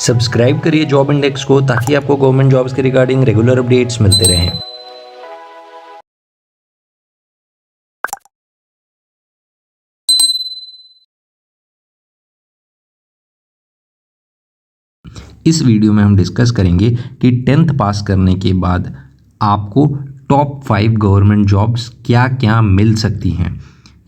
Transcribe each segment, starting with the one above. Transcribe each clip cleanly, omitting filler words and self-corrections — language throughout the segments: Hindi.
सब्सक्राइब करिए जॉब इंडेक्स को ताकि आपको गवर्नमेंट जॉब्स के रिगार्डिंग रेगुलर अपडेट्स मिलते रहें। इस वीडियो में हम डिस्कस करेंगे कि 10th पास करने के बाद आपको टॉप 5 गवर्नमेंट जॉब्स क्या क्या मिल सकती हैं।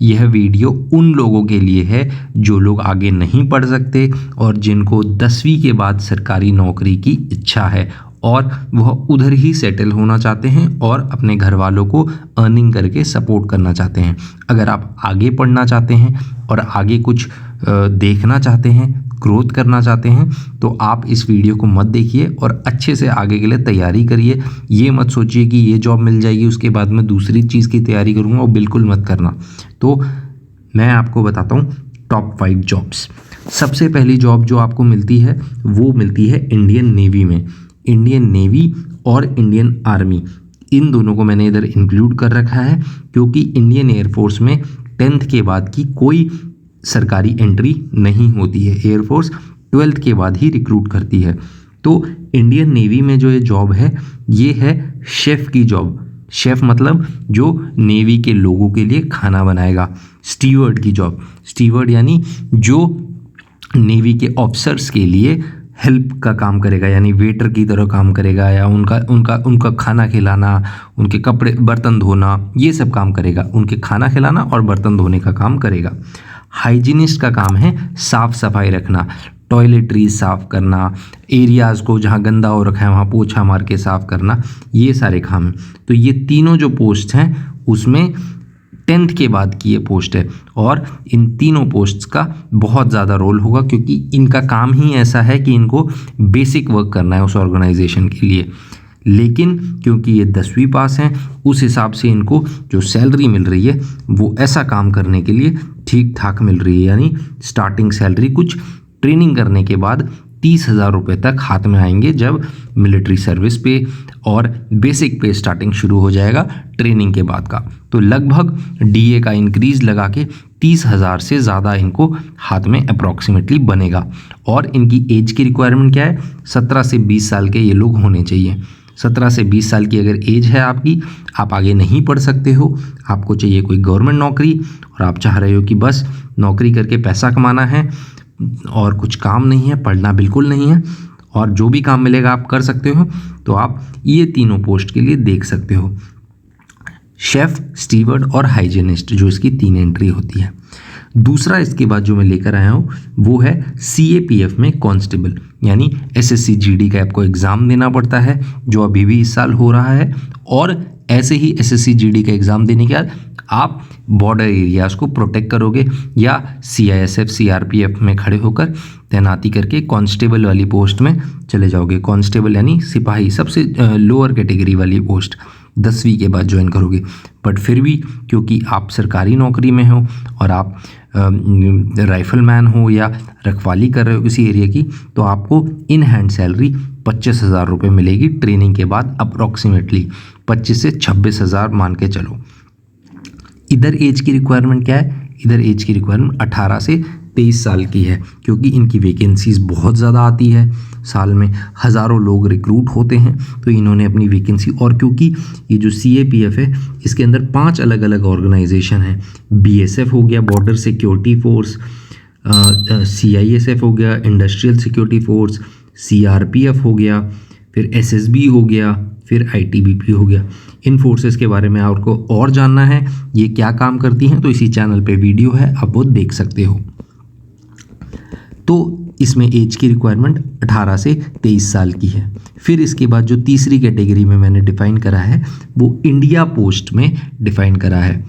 यह वीडियो उन लोगों के लिए है जो लोग आगे नहीं पढ़ सकते और जिनको 10वीं के बाद सरकारी नौकरी की इच्छा है और वह उधर ही सेटल होना चाहते हैं और अपने घर वालों को अर्निंग करके सपोर्ट करना चाहते हैं। अगर आप आगे पढ़ना चाहते हैं और आगे कुछ देखना चाहते हैं, ग्रोथ करना चाहते हैं, तो आप इस वीडियो को मत देखिए और अच्छे से आगे के लिए तैयारी करिए। ये मत सोचिए कि ये जॉब मिल जाएगी उसके बाद मैं दूसरी चीज़ की तैयारी करूँगा, वो बिल्कुल मत करना। तो मैं आपको बताता हूँ टॉप 5 जॉब्स। सबसे पहली जॉब जो आपको मिलती है वो मिलती है इंडियन नेवी में। इंडियन नेवी और इंडियन आर्मी, इन दोनों को मैंने इधर इंक्लूड कर रखा है क्योंकि इंडियन एयरफोर्स में 10th के बाद की कोई सरकारी एंट्री नहीं होती है। एयरफोर्स 12th के बाद ही रिक्रूट करती है। तो इंडियन नेवी में जो ये जॉब है ये है शेफ़ की जॉब। शेफ़ मतलब जो नेवी के लोगों के लिए खाना बनाएगा। स्टीवर्ड की जॉब, स्टीवर्ड यानी जो नेवी के ऑफिसर्स के लिए हेल्प का काम करेगा, यानी वेटर की तरह काम करेगा या उनका खाना खिलाना, उनके कपड़े बर्तन धोना, ये सब काम करेगा। उनके खाना खिलाना और बर्तन धोने का काम करेगा। हाइजीनिस्ट का काम है साफ़ सफाई रखना, टॉयलेटरीज साफ़ करना, एरियाज़ को जहाँ गंदा हो रखा है वहाँ पोछा मार के साफ़ करना, ये सारे काम हैं। तो ये तीनों जो पोस्ट हैं उसमें 10th के बाद की ये पोस्ट है और इन तीनों पोस्ट्स का बहुत ज़्यादा रोल होगा क्योंकि इनका काम ही ऐसा है कि इनको बेसिक वर्क करना है उस ऑर्गेनाइजेशन के लिए। लेकिन क्योंकि ये 10वीं पास हैं उस हिसाब से इनको जो सैलरी मिल रही है वो ऐसा काम करने के लिए ठीक ठाक मिल रही है, यानी स्टार्टिंग सैलरी कुछ ट्रेनिंग करने के बाद 30,000 रुपये तक हाथ में आएंगे जब मिलिट्री सर्विस पे, और बेसिक पे स्टार्टिंग शुरू हो जाएगा ट्रेनिंग के बाद का। तो लगभग डीए का इंक्रीज लगा के 30,000 से ज़्यादा इनको हाथ में अप्रॉक्सीमेटली बनेगा। और इनकी एज की रिक्वायरमेंट क्या है? 17 से 20 साल के ये लोग होने चाहिए। 17 से 20 साल की अगर एज है आपकी, आप आगे नहीं पढ़ सकते हो, आपको चाहिए कोई गवर्नमेंट नौकरी और आप चाह रहे हो कि बस नौकरी करके पैसा कमाना है और कुछ काम नहीं है, पढ़ना बिल्कुल नहीं है और जो भी काम मिलेगा आप कर सकते हो, तो आप ये तीनों पोस्ट के लिए देख सकते हो। शेफ़, स्टीवर्ड और हाइजीनिस्ट, जो इसकी 3 एंट्री होती है। दूसरा इसके बाद जो मैं लेकर आया हूँ वो है CAPF में कांस्टेबल, यानी SSC GD का आपको एग्ज़ाम देना पड़ता है जो अभी भी इस साल हो रहा है। और ऐसे ही SSC GD का एग्ज़ाम देने के बाद आप बॉर्डर एरियाज़ को प्रोटेक्ट करोगे या CISF CRPF में खड़े होकर तैनाती करके कांस्टेबल वाली पोस्ट में चले जाओगे। कांस्टेबल यानी सिपाही, सबसे लोअर कैटेगरी वाली पोस्ट 10वीं के बाद ज्वाइन करोगे। बट फिर भी क्योंकि आप सरकारी नौकरी में हो और आप राइफलमैन हो या रखवाली कर रहे हो किसी एरिया की, तो आपको इन हैंड सैलरी 25,000 रुपये मिलेगी ट्रेनिंग के बाद। अप्रॉक्सीमेटली 25 से 26,000 मान के चलो। इधर एज की रिक्वायरमेंट क्या है? इधर एज की रिक्वायरमेंट 18 से 23 साल की है क्योंकि इनकी वैकेंसीज बहुत ज़्यादा आती है, साल में हज़ारों लोग रिक्रूट होते हैं, तो इन्होंने अपनी वैकेंसी, और क्योंकि ये जो CAPF है इसके अंदर 5 अलग अलग ऑर्गेनाइजेशन हैं। BSF हो गया, बॉर्डर सिक्योरिटी फोर्स, CISF हो गया, इंडस्ट्रियल सिक्योरिटी फोर्स, CRPF हो गया, फिर SSB हो गया, फिर ITBP हो गया। इन फोर्सेस के बारे में आपको और जानना है, ये क्या काम करती हैं, तो इसी चैनल पे वीडियो है, आप वो देख सकते हो। तो इसमें एज की रिक्वायरमेंट 18 से 23 साल की है। फिर इसके बाद जो तीसरी कैटेगरी में मैंने डिफ़ाइन करा है वो इंडिया पोस्ट में डिफ़ाइन करा है।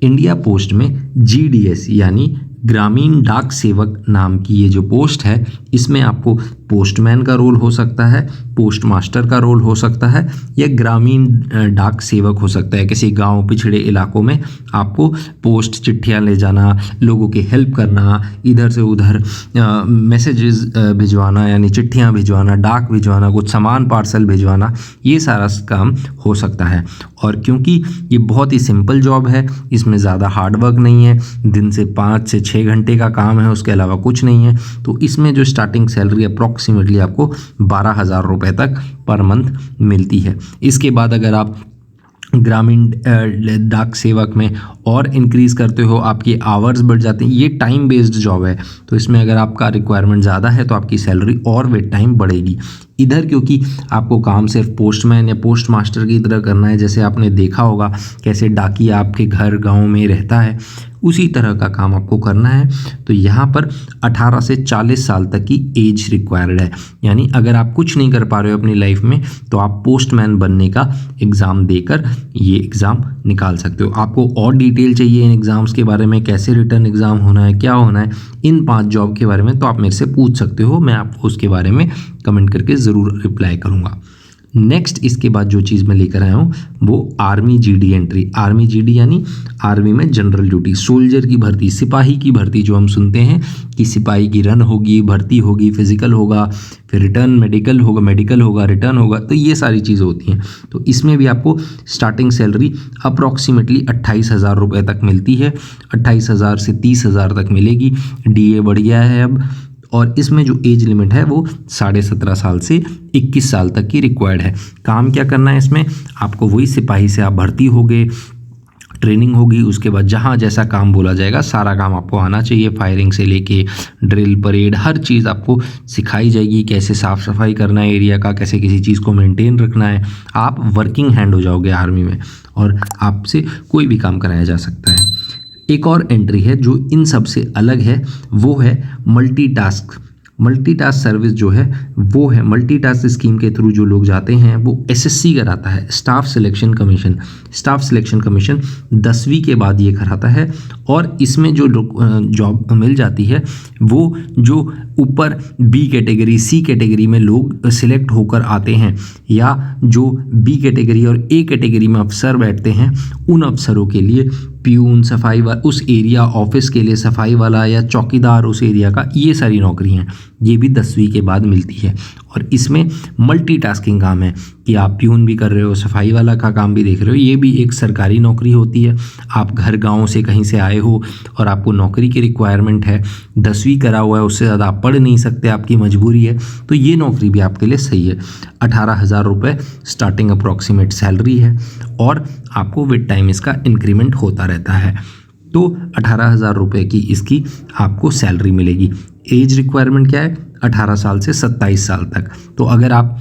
इंडिया पोस्ट में GDS यानी ग्रामीण डाक सेवक नाम की ये जो पोस्ट है, इसमें आपको पोस्टमैन का रोल हो सकता है, पोस्ट मास्टर का रोल हो सकता है या ग्रामीण डाक सेवक हो सकता है। किसी गांव पिछड़े इलाकों में आपको पोस्ट चिट्ठियां ले जाना, लोगों की हेल्प करना, इधर से उधर मैसेजेस भिजवाना यानी चिट्ठियां भिजवाना, डाक भिजवाना, कुछ सामान पार्सल भिजवाना, ये सारा काम हो सकता है। और क्योंकि ये बहुत ही सिंपल जॉब है, इसमें ज़्यादा हार्ड वर्क नहीं है, दिन से 5 से 6 घंटे का काम है, उसके अलावा कुछ नहीं है, तो इसमें जो स्टार्टिंग सैलरी अप्रॉक्सीमेटली आपको 12,000 रुपये तक पर मंथ मिलती है। इसके बाद अगर आप ग्रामीण डाक सेवक में और इंक्रीज़ करते हो, आपके आवर्स बढ़ जाते हैं, ये टाइम बेस्ड जॉब है, तो इसमें अगर आपका रिक्वायरमेंट ज़्यादा है तो आपकी सैलरी और विद टाइम बढ़ेगी। इधर क्योंकि आपको काम सिर्फ पोस्टमैन या पोस्ट मास्टर की तरह करना है, जैसे आपने देखा होगा कैसे डाकिया आपके घर गांव में रहता है, उसी तरह का काम आपको करना है। तो यहाँ पर 18 से 40 साल तक की एज रिक्वायर्ड है, यानी अगर आप कुछ नहीं कर पा रहे हो अपनी लाइफ में तो आप पोस्टमैन बनने का एग्ज़ाम देकर ये एग्ज़ाम निकाल सकते हो। आपको और डिटेल चाहिए इन एग्ज़ाम्स के बारे में, कैसे रिटर्न एग्ज़ाम होना है, क्या होना है, इन 5 जॉब के बारे में, तो आप मेरे से पूछ सकते हो, मैं आपको उसके बारे में कमेंट करके ज़रूर रिप्लाई करूँगा। नेक्स्ट इसके बाद जो चीज़ मैं लेकर आया हूँ वो army GD entry. Army GD यानी आर्मी में जनरल ड्यूटी, सोल्जर की भर्ती, सिपाही की भर्ती, जो हम सुनते हैं कि सिपाही की रन होगी, भर्ती होगी, फिजिकल होगा, फिर रिटर्न मेडिकल होगा, रिटर्न होगा, तो ये सारी चीज़ें होती हैं। तो इसमें भी आपको स्टार्टिंग सैलरी अप्रॉक्सीमेटली 28,000 रुपये तक मिलती है, 28,000 से 30,000 तक मिलेगी। डीए बढ़ गया है अब, और इसमें जो एज लिमिट है वो 17.5 साल से 21 साल तक की रिक्वायर्ड है। काम क्या करना है इसमें, आपको वही सिपाही से आप भर्ती होगे, ट्रेनिंग होगी, उसके बाद जहाँ जैसा काम बोला जाएगा सारा काम आपको आना चाहिए। फायरिंग से लेके ड्रिल, परेड, हर चीज़ आपको सिखाई जाएगी, कैसे साफ़ सफाई करना है एरिया का, कैसे किसी चीज़ को मेंटेन रखना है। आप वर्किंग हैंड हो जाओगे आर्मी में और आपसे कोई भी काम कराया जा सकता है। एक और एंट्री है जो इन सब से अलग है, वो है मल्टीटास्क। मल्टीटास्क सर्विस जो है वो है, मल्टीटास्क स्कीम के थ्रू जो लोग जाते हैं वो एसएससी कराता है, staff selection commission. Staff selection commission 10वीं के बाद ये कराता है, और इसमें जो जॉब मिल जाती है वो जो ऊपर बी कैटेगरी, सी कैटेगरी में लोग सिलेक्ट होकर आते हैं, या जो बी कैटेगरी और ए कैटेगरी में अफसर बैठते हैं, उन अफसरों के लिए प्यून, सफाई वाला, उस एरिया ऑफिस के लिए सफाई वाला या चौकीदार उस एरिया का, ये सारी नौकरी हैं, ये भी 10वीं के बाद मिलती है। और इसमें मल्टीटास्किंग काम है कि आप प्यून भी कर रहे हो, सफाई वाला का काम भी देख रहे हो, ये भी एक सरकारी नौकरी होती है। आप घर गांव से कहीं से आए हो और आपको नौकरी की रिक्वायरमेंट है, 10वीं करा हुआ है, उससे ज़्यादा आप पढ़ नहीं सकते, आपकी मजबूरी है, तो ये नौकरी भी आपके लिए सही है। 18,000 रुपये स्टार्टिंग अप्रॉक्सीमेट सैलरी है, और आपको विद टाइम इसका इंक्रीमेंट होता रहता है। तो 18,000 रुपये की इसकी आपको सैलरी मिलेगी। एज रिक्वायरमेंट क्या है, 18 साल से 27 साल तक। तो अगर आप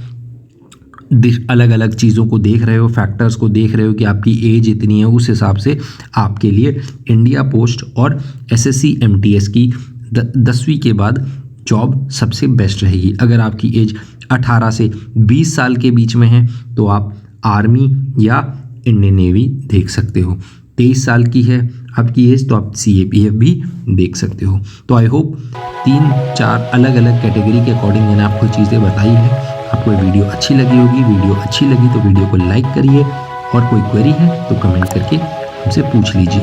अलग अलग चीज़ों को देख रहे हो, फैक्टर्स को देख रहे हो कि आपकी एज इतनी है, उस हिसाब से आपके लिए इंडिया पोस्ट और एसएससी एमटीएस की 10वीं के बाद जॉब सबसे बेस्ट रहेगी। अगर आपकी एज 18 से 20 साल के बीच में है तो आप आर्मी या इंडियन नेवी देख सकते हो। 23 साल की है आपकी एज तो आप CAPF भी देख सकते हो। तो आई होप 3-4 अलग अलग कैटेगरी के अकॉर्डिंग मैंने आपको चीज़ें बताई है। आपको ये वीडियो अच्छी लगी होगी। वीडियो अच्छी लगी तो वीडियो को लाइक करिए, और कोई क्वेरी है तो कमेंट करके हमसे पूछ लीजिए।